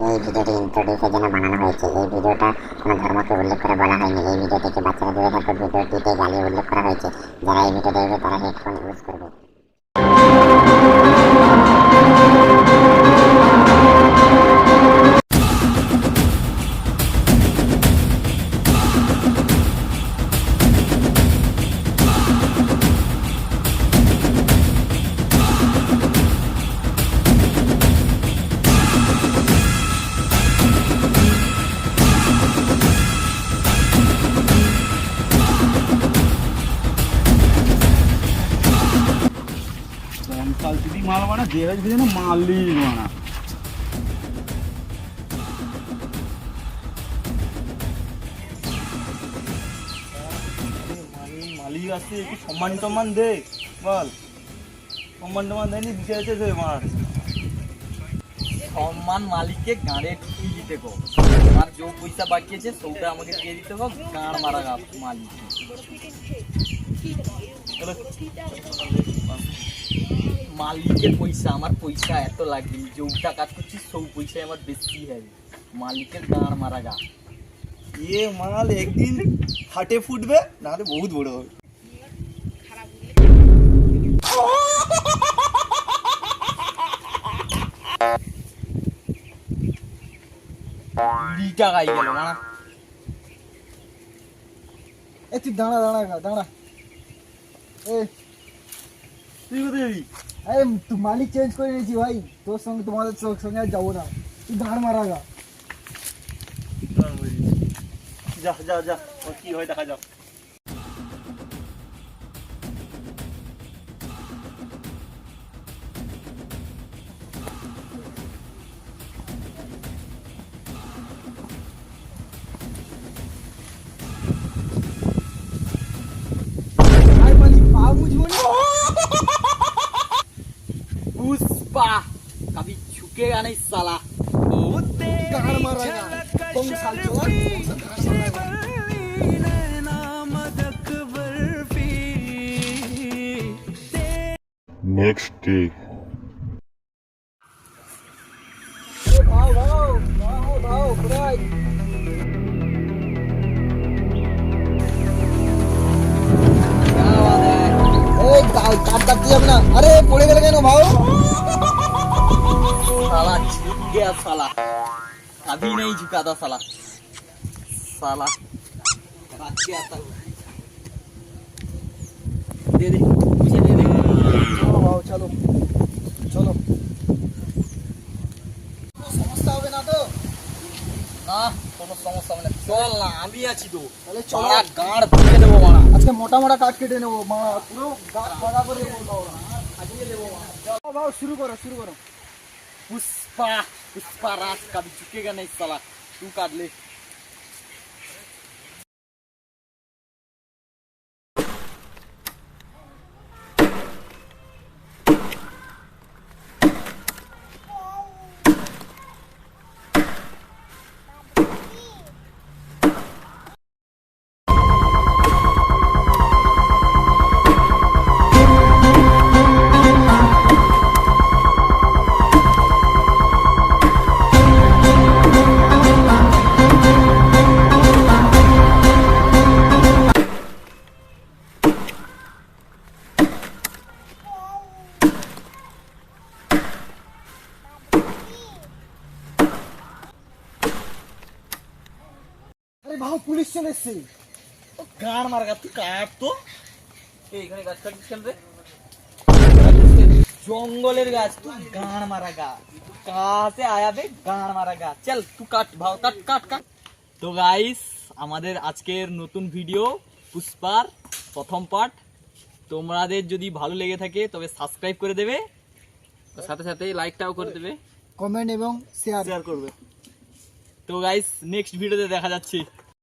এই ভিডিওটি ইন্ট্রোডিউসের জন্য বানানো হয়েছে। এই ভিডিওটা কোনো ধর্মকে উল্লেখ করে বলা হয়নি। এই ভিডিও থেকে বাচ্চারা দূরে থাকবে। ভিডিওটিতে গালি উল্লেখ করা হয়েছে। যারা এই ভিডিও দেখবে তারা হেডফোন ইউজ করবে। क्वालिटी माल बना दे ना माल ली बना মালিক আছে একটু সম্মান দে বল সম্মান দেয়নি দিতে আছে যে মার সম্মান মালিককে গাঁড়ে ঢুকিয়ে দিতে গো আর যে পয়সা বাকি আছে সেটা আমাকে দিয়ে দিতে হোক গাঁড় মারা গা মালিক মালিকের পয়সা আমার পয়সা এত লাগবে যেটা কাজ করছি সব পয়সায় আমার বেশি হবে মালিকের গাঁড় মারা গা ये माल एक दिन फाटे फुटবে না তো বহুত বড় হবে টাকাই গেল না এ তুই দাঁড়া এ তুই কোথায় যাবি আরে তুই মালিক চেঞ্জ করে নিয়েছি ভাই তোর সঙ্গে তোমাদের সঙ্গে আর যাবো না তুই ধার মারা গা যা ও কি হয় দেখা যাও पुष्पा कभी झुकेगा नहीं साला गाड़ मारेगा कौन साल Next day. भाव भाई अरे पड़े गए क्या भाव साला झुक गया साला कभी नहीं झुका था साला साला गया था दे दे मुझे दे दे चलो भाव चलो चलो समस्या হবে না তো না কোনো সমস্যা হবে না চল না আমি আছি তো তাহলে চড়া গাঁড় ভেঙে দেবো মারা আজকে মোটা মোটা কাট কেটে নেবো মা পুরো ভাগা করে বলবো আজকে দেবো চলো ভাও শুরু করো पुष्पा पुष्पा राज कभी झुकेगा नहीं साला तू काट ले আরে ভাও পুলিশ চলে এসেছে গাঁড় মারা তুই কাট তো এইখানে গাছ কাটিস কেন রে জঙ্গলের গাছ তুই গাঁড় মারা গা कहाँ से आया बे गाँड़ मारा गया चल तू काट भाव काट काट काट तो गाइस আমাদের আজকের নতুন ভিডিও পুষ্পার প্রথম পার্ট তোমাদের যদি ভালো লেগে থাকে তবে সাবস্ক্রাইব করে দেবে সাথে সাথে লাইকটাও করে দেবে কমেন্ট এবং শেয়ার করবে তো গাইস নেক্সট ভিডিওতে দেখা যাচ্ছে